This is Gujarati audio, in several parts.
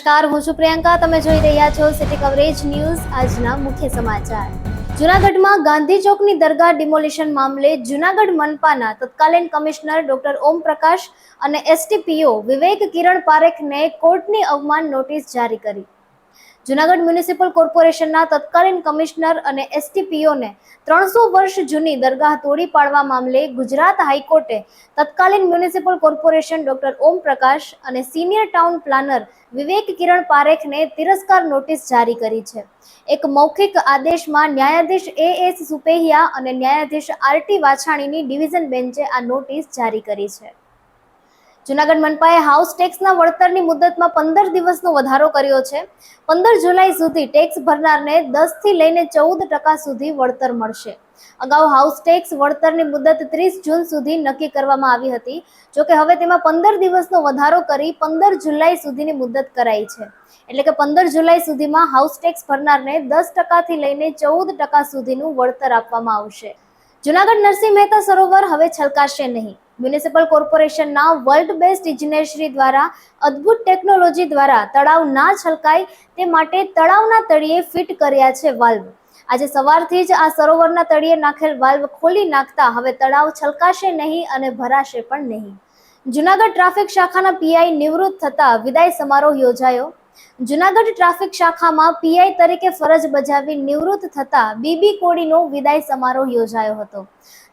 નમસ્કાર, હું છું પ્રિયંકા. તમે જોઈ રહ્યા છો સિટી કવરેજ ન્યૂઝ. આજના મુખ્ય સમાચાર. જૂનાગઢમાં ગાંધી ચોકની દરગાહ ડિમોલિશન મામલે જૂનાગઢ મનપાના તત્કાલીન કમિશનર ડોક્ટર ઓમ પ્રકાશ અને એસટીપીઓ વિવેક કિરણ પારેખને કોર્ટની અવમાન નોટિસ જારી કરી. જૂનાગઢ મ્યુનિસિપલ કોર્પોરેશનના તત્કાલીન કમિશનર અને એસટીપીઓને 300 વર્ષ જૂની દરગાહ તોડી પાડવા મામલે ગુજરાત હાઈકોર્ટે તત્કાલીન municipal corporation doctor Om Prakash અને સિનિયર ટાઉન પ્લાનર વિવેક કિરણ પારેખને તિરસ્કાર નોટિસ જારી કરી છે. એક મૌખિક આદેશમાં ન્યાયાધીશ એએસ સુપેહિયા અને ન્યાયાધીશ આરટી વાછાણીની ડિવિઝન બેન્ચે આ નોટિસ જારી કરી છે. જૂનાગઢ મનપાએ હાઉસ ટેક્સના વળતરની મુદતમાં 15 દિવસનો વધારો કર્યો છે. 15 જુલાઈ સુધી ટેક્સ ભરનારને 10 થી લઈને 14% સુધી વળતર મળશે. અગાઉ હાઉસ ટેક્સ વળતરની મુદત 30 જૂન સુધી નક્કી કરવામાં આવી હતી. જોકે હવે તેમાં 15 દિવસનો વધારો કરી 15 જુલાઈ સુધીની મુદત કરાઈ છે. એટલે કે 15 જુલાઈ સુધીમાં હાઉસ ટેક્સ ભરનારને 10% થી લઈને 14% સુધીનું વળતર આપવામાં આવશે. જૂનાગઢ નરસિંહ મહેતા સરોવર હવે છલકાશે નહીં. મ્યુનિસિપલ કોર્પોરેશનના વર્લ્ડ બેસ્ટ ઇજનેરશ્રી દ્વારા અદ્ભુત ટેકનોલોજી દ્વારા તળાવ ના છલકાય તે માટે તળાવના તળિયે ફિટ કર્યા છે વાલ્વ. આજે સવારથી જ આ સરોવરના તળિયે નાખેલ વાલ્વ ખોલી નાખતા હવે તળાવ છલકાશે નહીં અને ભરાશે પણ નહીં. જૂનાગઢ ટ્રાફિક શાખાના પીઆઈ નિવૃત્ત થતા વિદાય સમારોહ યોજાયો. જૂનાગઢ ટ્રાફિક શાખામાં પીઆઈ તરીકે ફરજ બજાવી નિવૃત્ત થતા બીબી કોડીનો વિદાય સમારોહ યોજાયો હતો.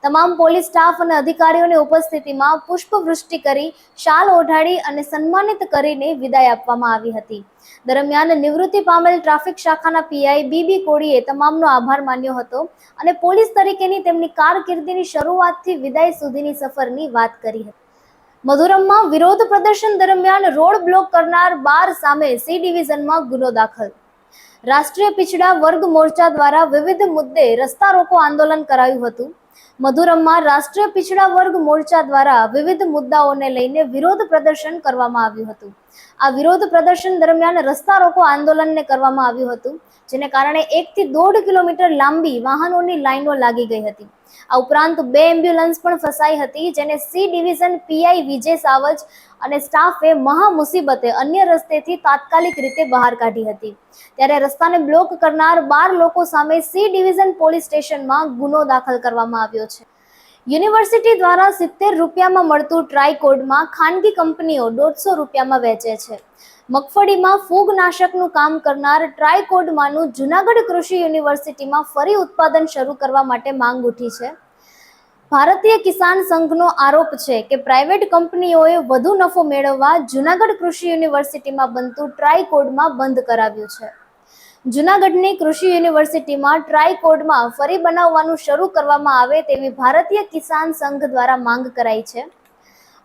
તમામ પોલીસ સ્ટાફ અને અધિકારીઓની ઉપસ્થિતિમાં પુષ્પવૃષ્ટિ કરી, શાલ ઓઢાડી અને સન્માનિત કરીને વિદાય આપવામાં આવી હતી. દરમિયાન નિવૃત્તિ પામેલ ટ્રાફિક શાખાના પીઆઈ બીબી કોડીએ તમામનો આભાર માન્યો હતો અને પોલીસ તરીકેની તેમની કારકિર્દીની શરૂઆતથી વિદાય સુધીની સફરની વાત કરી હતી. મધુરમમાં વિરોધ પ્રદર્શન દરમિયાન રોડ બ્લોક કરનાર 12 સામે સી ડિવિઝનમાં ગુનો દાખલ. રાષ્ટ્રીય પિછડા વર્ગ મોરચા દ્વારા વિવિધ મુદ્દે રસ્તા રોકો આંદોલન કરાયું હતું. મધુરમમાં રાષ્ટ્રીય પિછડા વર્ગ મોરચા દ્વારા વિવિધ મુદ્દાઓને લઈને વિરોધ પ્રદર્શન કરવામાં આવ્યું હતું. આ વિરોધ પ્રદર્શન દરમિયાન રસ્તા રોકો આંદોલનને કરવામાં આવ્યું હતું, જેને કારણે 1 થી 1.5 કિલોમીટર લાંબી વાહનોની લાઈનો લાગી ગઈ હતી. આ ઉપરાંત 2 એમ્બ્યુલન્સ પણ ફસાઈ હતી, જેને સી ડિવિઝન પીઆઈ વિજય સાવજ અને સ્ટાફે મહા મુસીબતે અન્ય રસ્તેથી તાત્કાલિક રીતે બહાર કાઢી હતી. ત્યારે રસ્તાને બ્લોક કરનાર 12 લોકો સામે સી ડિવિઝન પોલીસ સ્ટેશનમાં ગુનો દાખલ કરવામાં આવ્યો છે. યુનિવર્સિટી દ્વારા 70 રૂપિયામાં મળતું ટ્રાયકોડમાં ખાનગી કંપનીઓ 150 રૂપિયામાં વેચે છે. મગફળીમાં ફૂગનાશકનું કામ કરનાર ટ્રાયકોડમાંનું જૂનાગઢ કૃષિ યુનિવર્સિટીમાં ફરી ઉત્પાદન શરૂ કરવા માટે માંગ ઉઠી છે. ભારતીય કિસાન સંઘનો આરોપ છે કે પ્રાઇવેટ કંપનીઓએ વધુ નફો મેળવવા જૂનાગઢ કૃષિ યુનિવર્સિટીમાં બનતું ટ્રાયકોડમાં બંધ કરાવ્યું છે. જૂનાગઢની કૃષિ યુનિવર્સિટીમાં ટ્રાયકોડમાં ફરી બનાવવાનું શરૂ કરવામાં આવે તેવી ભારતીય કિસાન સંઘ દ્વારા માંગ કરાઈ છે.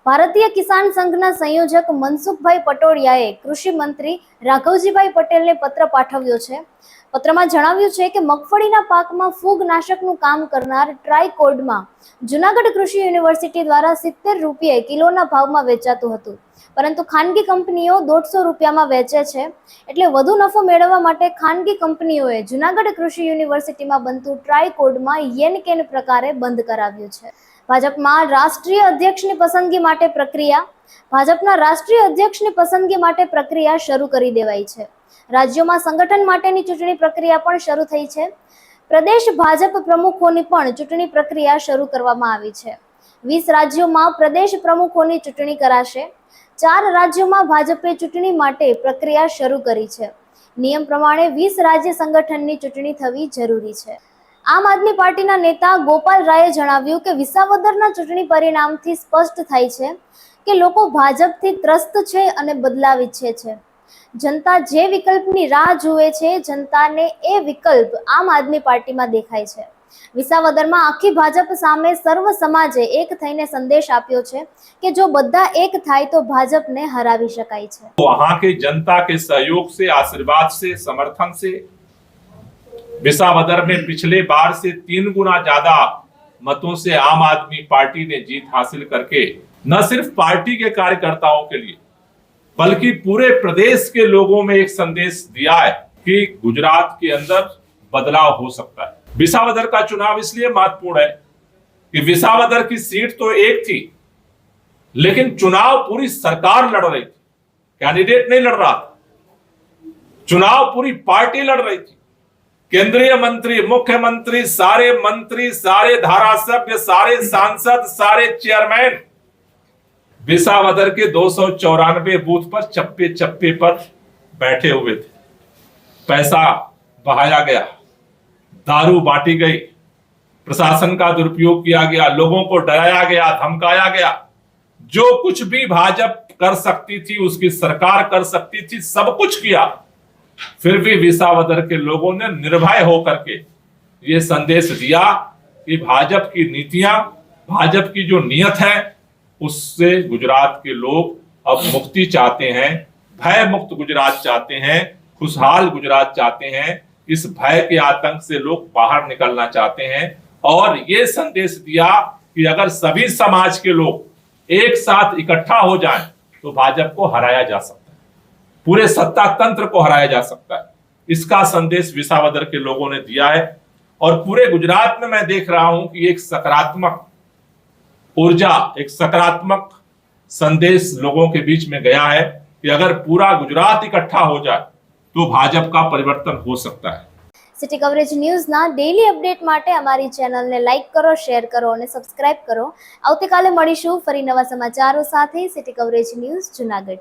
ભારતીય કિસાન સંઘના સંયોજક મનસુખભાઈ પટોડિયાએ કૃષિ મંત્રી રાઘવજીભાઈ પટેલને પત્ર પાઠવ્યો છે. પત્રમાં જણાવ્યું છે કે મગફળીના પાકમાં ફૂગનાશકનું કામ કરનાર ટ્રાયકોડમાં જૂનાગઢ કૃષિ યુનિવર્સિટી દ્વારા 70 રૂપિયે કિલોના ભાવમાં વેચાતું હતું, પરંતુ ખાનગી કંપનીઓ 150 રૂપિયામાં વેચે છે. એટલે વધુ નફો મેળવવા માટે ખાનગી કંપનીઓએ જૂનાગઢ કૃષિ યુનિવર્સિટીમાં બનતું ટ્રાયકોડમાં યેનકેન પ્રકારે બંધ કરાવ્યું છે. ભાજપમાં રાષ્ટ્રીય અધ્યક્ષની પસંદગી માટે પ્રક્રિયા. ભાજપના રાષ્ટ્રીય અધ્યક્ષની પસંદગી માટે પ્રક્રિયા શરૂ કરી દેવાઈ છે. રાજ્યોમાં સંગઠન માટેની ચૂંટણી પ્રક્રિયા પણ શરૂ થઈ છે. પ્રદેશ ભાજપ પ્રમુખોની પણ ચૂંટણી પ્રક્રિયા શરૂ કરવામાં આવી છે. 20 રાજ્યોમાં પ્રદેશ પ્રમુખોની ચૂંટણી કરાશે. 4 રાજ્યોમાં ભાજપે ચૂંટણી માટે પ્રક્રિયા શરૂ કરી છે. નિયમ પ્રમાણે 20 રાજ્ય સંગઠનની ચૂંટણી થવી જરૂરી છે. આમ આદમી પાર્ટીના નેતા ગોપાલ રાયે જણાવ્યું કે વિસાવદરના ચૂંટણી પરિણામથી સ્પષ્ટ થાય છે કે લોકો ભાજપથી ત્રસ્ત છે અને બદલાવ ઈચ્છે છે. જનતા જે વિકલ્પની રાહ જુએ છે, જનતાને એ વિકલ્પ આમ આદમી પાર્ટીમાં દેખાય છે. વિસાવદરમાં આખી ભાજપ સામે સર્વ સમાજે એક થઈને સંદેશ આપ્યો છે કે જો બધા એક થાય તો ભાજપને હરાવી શકાય છે. वहां के जनता के सहयोग से, आशीर्वाद से, समर्थन से विसावदर में पिछले बार से 3 गुना ज्यादा मतों से आम आदमी पार्टी ने जीत हासिल करके न सिर्फ पार्टी के कार्यकर्ताओं के लिए बल्कि पूरे प्रदेश के लोगों में एक संदेश दिया है कि गुजरात के अंदर बदलाव हो सकता है. विसावदर का चुनाव इसलिए महत्वपूर्ण है कि विसावदर की सीट तो एक थी, लेकिन चुनाव पूरी सरकार लड़ रही थी, कैंडिडेट नहीं लड़ रहा था. चुनाव पूरी पार्टी लड़ रही थी। केंद्रीय मंत्री, मुख्यमंत्री, सारे धारासभ्य, सारे सांसद, सारे चेयरमैन विसावदर के 294 बूथ पर चप्पे चप्पे पर बैठे हुए थे। पैसा बहाया गया, दारू बांटी गई, प्रशासन का दुरुपयोग किया गया, लोगों को डराया गया, धमकाया गया। जो कुछ भी भाजपा कर सकती थी, उसकी सरकार कर सकती थी, सब कुछ किया। फिर भी विसावदर के लोगों ने निर्भय होकर के ये संदेश दिया कि भाजपा की नीतियां, भाजपा की जो नियत है, उससे गुजरात के लोग अब मुक्ति चाहते हैं, भय मुक्त गुजरात चाहते हैं, खुशहाल गुजरात चाहते हैं। इस भय के आतंक से लोग बाहर निकलना चाहते हैं और ये संदेश दिया कि अगर सभी समाज के लोग एक साथ इकट्ठा हो जाएं तो भाजपा को हराया जा सकता है, पूरे सत्ता तंत्र को हराया जा सकता है। इसका संदेश विसावदर के लोगों ने दिया है और पूरे गुजरात में मैं देख रहा हूं कि एक सकारात्मक ऊर्जा, एक सकारात्मक संदेश लोगों के बीच में गया है कि अगर पूरा गुजरात इकट्ठा हो जाए तो भाजपा का परिवर्तन हो सकता है। સિટી કવરેજ ન્યૂઝના ડેઈલી અપડેટ માટે અમારી ચેનલને લાઇક કરો, શેર કરો અને સબસ્ક્રાઇબ કરો. આવતીકાલે મળીશું ફરી નવા સમાચારો સાથે. City coverage news Junagadh.